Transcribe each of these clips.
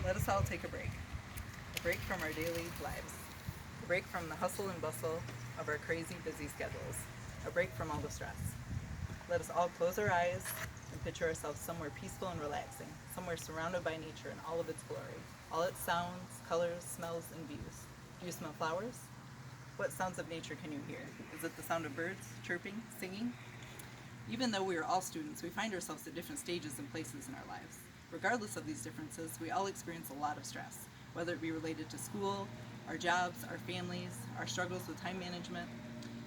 Let us all take a break. A break from our daily lives. A break from the hustle and bustle of our crazy busy schedules. A break from all the stress. Let us all close our eyes and picture ourselves somewhere peaceful and relaxing, somewhere surrounded by nature in all of its glory, all its sounds, colors, smells, and views. Do you smell flowers? What sounds of nature can you hear? Is it the sound of birds, chirping, singing? Even though we are all students, we find ourselves at different stages and places in our lives. Regardless of these differences, we all experience a lot of stress, whether it be related to school, our jobs, our families, our struggles with time management.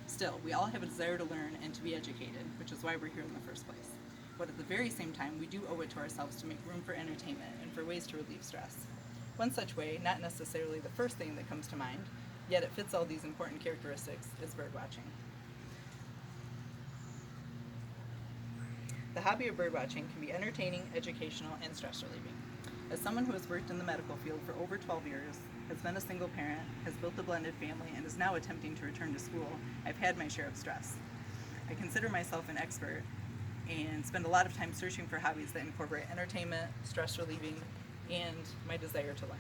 Still, we all have a desire to learn and to be educated, which is why we're here in the first place. But at the very same time, we do owe it to ourselves to make room for entertainment and for ways to relieve stress. One such way, not necessarily the first thing that comes to mind, yet it fits all these important characteristics, is birdwatching. The hobby of birdwatching can be entertaining, educational, and stress relieving. As someone who has worked in the medical field for over 12 years, has been a single parent, has built a blended family, and is now attempting to return to school, I've had my share of stress. I consider myself an expert and spend a lot of time searching for hobbies that incorporate entertainment, stress relieving, and my desire to learn.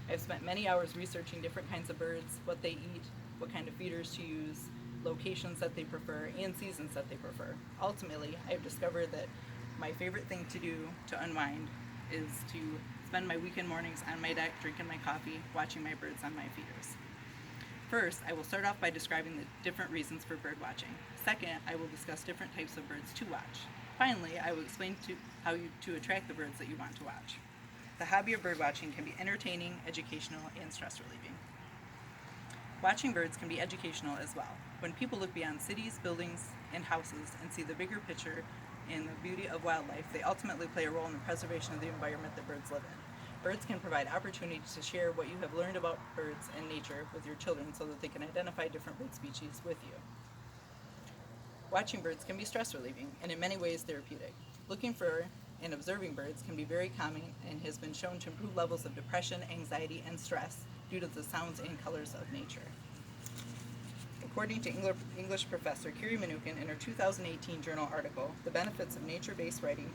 I've spent many hours researching different kinds of birds, what they eat, what kind of feeders to use, locations that they prefer, and seasons that they prefer. Ultimately, I've discovered that my favorite thing to do to unwind is to spend my weekend mornings on my deck drinking my coffee, watching my birds on my feeders. First, I will start off by describing the different reasons for bird watching. Second, I will discuss different types of birds to watch. Finally, I will explain how to attract the birds that you want to watch. The hobby of bird watching can be entertaining, educational, and stress relieving. Watching birds can be educational as well. When people look beyond cities, buildings, and houses and see the bigger picture and the beauty of wildlife, they ultimately play a role in the preservation of the environment that birds live in. Birds can provide opportunities to share what you have learned about birds and nature with your children so that they can identify different bird species with you. Watching birds can be stress relieving and in many ways therapeutic. Looking for and observing birds can be very calming and has been shown to improve levels of depression, anxiety, and stress due to the sounds and colors of nature. According to English professor Kiri Manukin in her 2018 journal article, The Benefits of Nature-Based Writing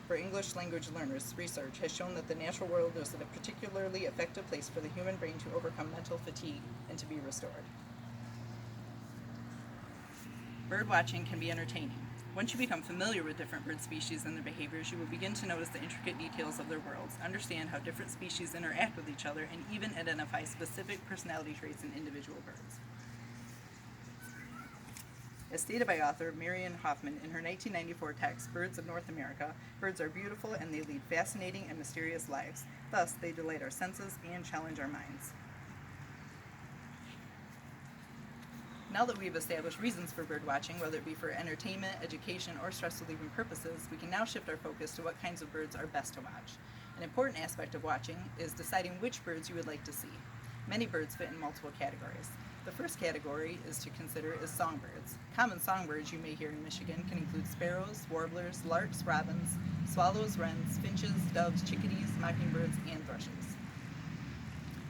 for English Language Learners, research has shown that the natural world is a particularly effective place for the human brain to overcome mental fatigue and to be restored. Bird watching can be entertaining. Once you become familiar with different bird species and their behaviors, you will begin to notice the intricate details of their worlds, understand how different species interact with each other, and even identify specific personality traits in individual birds. As stated by author Marian Hoffman in her 1994 text, Birds of North America, birds are beautiful and they lead fascinating and mysterious lives. Thus, they delight our senses and challenge our minds. Now that we have established reasons for bird watching, whether it be for entertainment, education, or stress relieving purposes, we can now shift our focus to what kinds of birds are best to watch. An important aspect of watching is deciding which birds you would like to see. Many birds fit in multiple categories. The first category to consider is songbirds. Common songbirds you may hear in Michigan can include sparrows, warblers, larks, robins, swallows, wrens, finches, doves, chickadees, mockingbirds, and thrushes.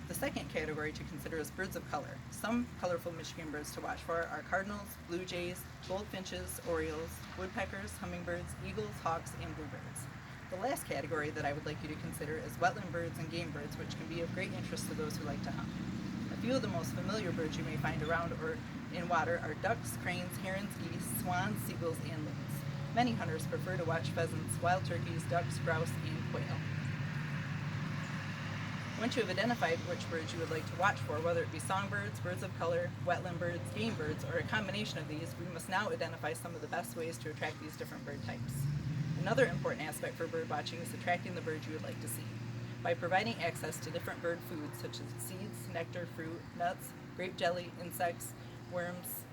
The second category to consider is birds of color. Some colorful Michigan birds to watch for are cardinals, blue jays, goldfinches, orioles, woodpeckers, hummingbirds, eagles, hawks, and bluebirds. The last category that I would like you to consider is wetland birds and game birds, which can be of great interest to those who like to hunt. A few of the most familiar birds you may find around or in water are ducks, cranes, herons, geese, swans, seagulls, and loons. Many hunters prefer to watch pheasants, wild turkeys, ducks, grouse, and quail. Once you have identified which birds you would like to watch for, whether it be songbirds, birds of color, wetland birds, game birds, or a combination of these, we must now identify some of the best ways to attract these different bird types. Another important aspect for bird watching is attracting the birds you would like to see. By providing access to different bird foods such as seeds, nectar, fruit, nuts, grape jelly, insects, worms,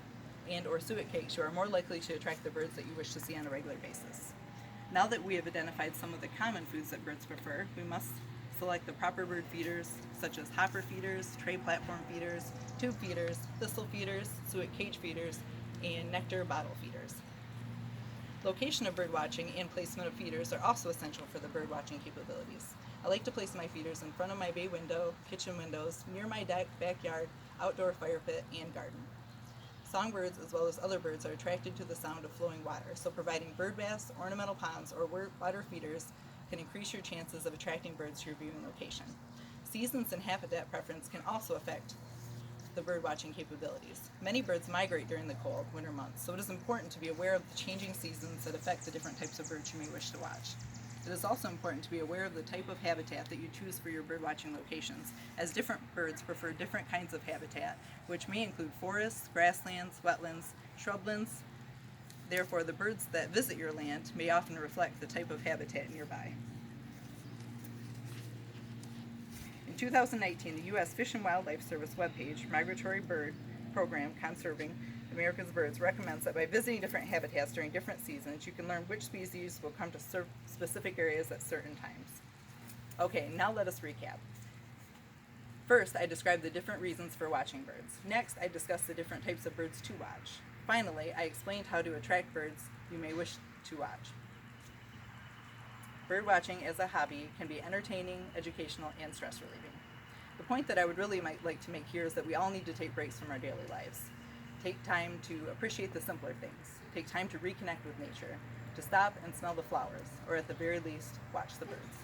and or suet cakes, you are more likely to attract the birds that you wish to see on a regular basis. Now that we have identified some of the common foods that birds prefer, we must select the proper bird feeders such as hopper feeders, tray platform feeders, tube feeders, thistle feeders, suet cage feeders, and nectar bottle feeders. Location of bird watching and placement of feeders are also essential for the bird watching capabilities. I like to place my feeders in front of my bay window, kitchen windows, near my deck, backyard, outdoor fire pit, and garden. Songbirds, as well as other birds, are attracted to the sound of flowing water, so providing bird baths, ornamental ponds, or water feeders can increase your chances of attracting birds to your viewing location. Seasons and habitat preference can also affect the bird watching capabilities. Many birds migrate during the cold winter months, so it is important to be aware of the changing seasons that affect the different types of birds you may wish to watch. It is also important to be aware of the type of habitat that you choose for your bird watching locations, as different birds prefer different kinds of habitat, which may include forests, grasslands, wetlands, shrublands. Therefore, the birds that visit your land may often reflect the type of habitat nearby. In 2019, the U.S. Fish and Wildlife Service webpage, Migratory Bird Program Conserving America's Birds, recommends that by visiting different habitats during different seasons, you can learn which species will come to specific areas at certain times. Okay, now let us recap. First, I described the different reasons for watching birds. Next, I discussed the different types of birds to watch. Finally, I explained how to attract birds you may wish to watch. Bird watching as a hobby can be entertaining, educational, and stress relieving. The point that I would really like to make here is that we all need to take breaks from our daily lives. Take time to appreciate the simpler things. Take time to reconnect with nature, to stop and smell the flowers, or at the very least, watch the birds.